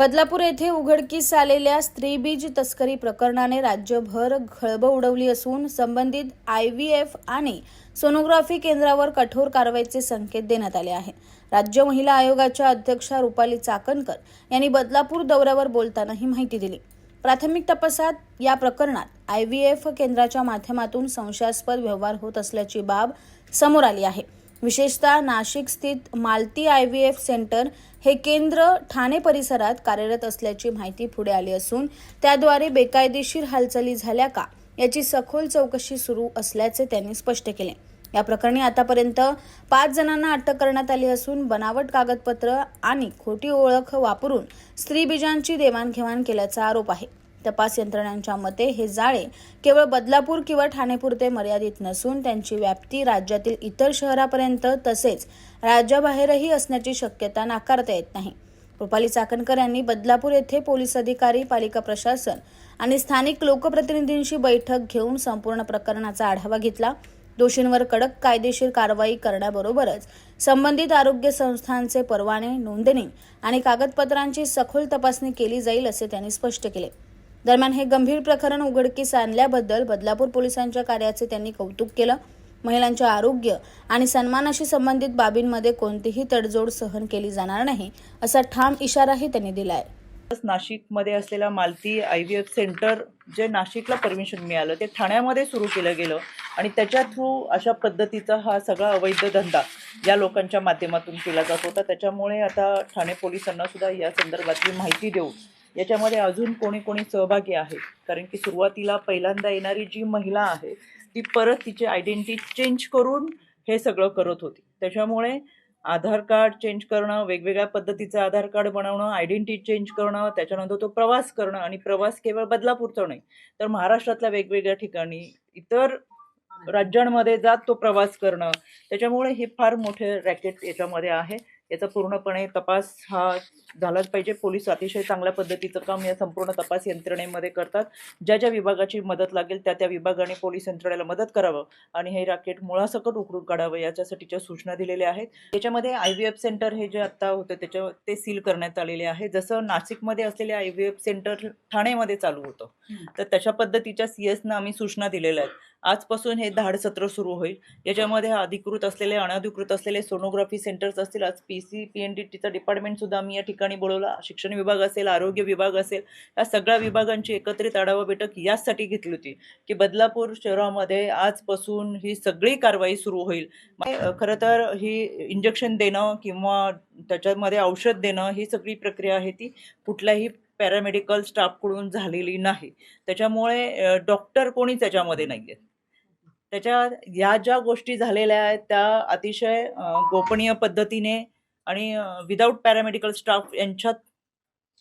बदलापूर येथे उघडकीस आलेल्या स्त्रीबीज तस्करी प्रकरणाने राज्यभर खळबळ उडवली असून संबंधित IVF आणि सोनोग्राफी केंद्रावर कठोर कारवाईचे संकेत देण्यात आले आहे। राज्य महिला आयोगाच्या अध्यक्षा रुपाली चाकणकर यांनी बदलापूर दौऱ्यावर बोलताना ही माहिती दिली। प्राथमिक तपासात या प्रकरणात IVF केंद्राच्या माध्यमातून संशयास्पद व्यवहार होत असल्याची बाब समोर आली आहे। विशेषतः नाशिक स्थित मालती IVF सेंटर हे केंद्र ठाणे परिसरात कार्यरत असल्याची माहिती पुढे आली असून त्याद्वारे बेकायदेशीर हालचाली झाल्या का याची सखोल चौकशी सुरू असल्याचे त्यांनी स्पष्ट केले। या प्रकरणी आतापर्यंत 5 जणांना अटक करण्यात आली असून बनावट कागदपत्र आणि खोटी ओळख वापरून स्त्रीबीजांची देवाणघेवाण केल्याचा आरोप आहे। तपास यंत्रणांच्या मते हे जाळे केवळ बदलापूर किंवा ठाणेपुरते मर्यादित नसून त्यांची व्याप्ती राज्यातील इतर शहरापर्यंत तसेच राज्याबाहेरही असण्याची शक्यता नाकारता येत नाही। रुपाली चाकणकर यांनी बदलापूर येथे पोलीस अधिकारी, पालिका प्रशासन आणि स्थानिक लोकप्रतिनिधींशी बैठक घेऊन संपूर्ण प्रकरणाचा आढावा घेतला। दोषींवर कडक कायदेशीर कारवाई करण्याबरोबरच संबंधित आरोग्य संस्थांचे परवाने, नोंदणी आणि कागदपत्रांची सखोल तपासणी केली जाईल असे त्यांनी स्पष्ट केले। दरम्यान हे गंभीर प्रकरण उघडकीस आणल्याबद्दल बदलापूर पोलिसांच्या कार्याचे त्यांनी कौतुक केलं। महिलांचे आरोग्य आणि सन्मानाशी संबंधित बाबींमध्ये कोणतीही तडजोड सहन केली जाणार नाही असा ठाम इशाराही त्यांनी दिलाय। नाशिकमध्ये असलेला मालती IVF सेंटर जे नाशिकला परमिशन मिळालं ते ठाण्यामध्ये सुरू केलं गेलं आणि त्याच्या थ्रू अशा पद्धतीचा हा सगळा अवैध धंदा या लोकांच्या माध्यमातून केला जात होता। त्याच्यामुळे आता ठाणे पोलिसांना सुद्धा या संदर्भातली माहिती देऊन याच्यामध्ये अजून कोणी सहभागी आहे, कारण की सुरुवातीला पहिल्यांदा येणारी जी महिला आहे ती परत तिची आयडेंटिटी चेंज करून हे सगळं करत होती। त्याच्यामुळे आधार कार्ड चेंज करणं, वेगवेगळ्या पद्धतीचं आधार कार्ड बनवणं, आयडेंटिटी चेंज करणं, त्याच्यानंतर तो प्रवास करणं आणि प्रवास केवळ बदलापूरचा नाही तर महाराष्ट्रातल्या वेगवेगळ्या ठिकाणी इतर राज्यांमध्ये जात तो प्रवास करणं, त्याच्यामुळे हे फार मोठे रॅकेट याच्यामध्ये आहे। याचा पूर्णपणे तपास हा झालाच पाहिजे। पोलीस अतिशय चांगल्या पद्धतीचं काम या संपूर्ण तपास यंत्रणेमध्ये करतात। ज्या विभागाची मदत लागेल त्या विभागाने पोलीस यंत्रणेला मदत करावं आणि हे रॅकेट मुळासकट उकरून काढावं याच्यासाठीच्या सूचना दिलेल्या आहेत। त्याच्यामध्ये IVF सेंटर हे जे आता होतं ते सील करण्यात आलेले आहे। जसं नाशिकमध्ये असलेले IVF सेंटर ठाणेमध्ये चालू होतं तर तशा पद्धतीच्या CS आम्ही सूचना दिलेल्या आहेत। आजपासून हे धाड सत्र सुरू होईल। याच्यामध्ये अधिकृत असलेले, अनधिकृत असलेले सोनोग्राफी सेंटर्स असतील, आज PNDTचा डिपार्टमेंट सुद्धा आम्ही या ठिकाणी बोलवला, शिक्षण विभाग असेल, आरोग्य विभाग असेल, या सगळ्या विभागांची एकत्रित आढावा बैठक यासाठी घेतली होती की बदलापूर शहरामध्ये आजपासून ही सगळी कारवाई सुरू होईल। खरं तर ही इंजेक्शन देणं किंवा त्याच्यामध्ये औषध देणं ही सगळी प्रक्रिया आहे ती कुठल्याही पॅरामेडिकल स्टाफकडून झालेली नाही। त्याच्यामुळे डॉक्टर कोणीच याच्यामध्ये नाही आहेत। या ज्या गोष्टी झालेल्या आहेत त्या अतिशय गोपनीय पद्धतीने आणि विदाऊट पॅरामेडिकल स्टाफ यांच्या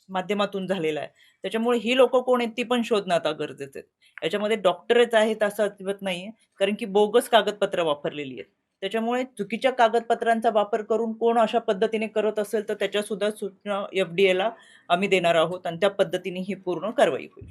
माध्यमातून झालेला आहे। त्याच्यामुळे ही लोक कोण आहेत ती पण शोधणं आता गरजेचं आहे। याच्यामध्ये डॉक्टरच आहेत असं अजिबात नाहीये, कारण की बोगस कागदपत्र वापरलेली आहेत। त्याच्यामुळे चुकीच्या कागदपत्रांचा वापर करून कोण अशा पद्धतीने करत असेल तर त्याच्या सुद्धा सूचना FDAला आम्ही देणार आहोत आणि त्या पद्धतीने ही पूर्ण कारवाई होईल।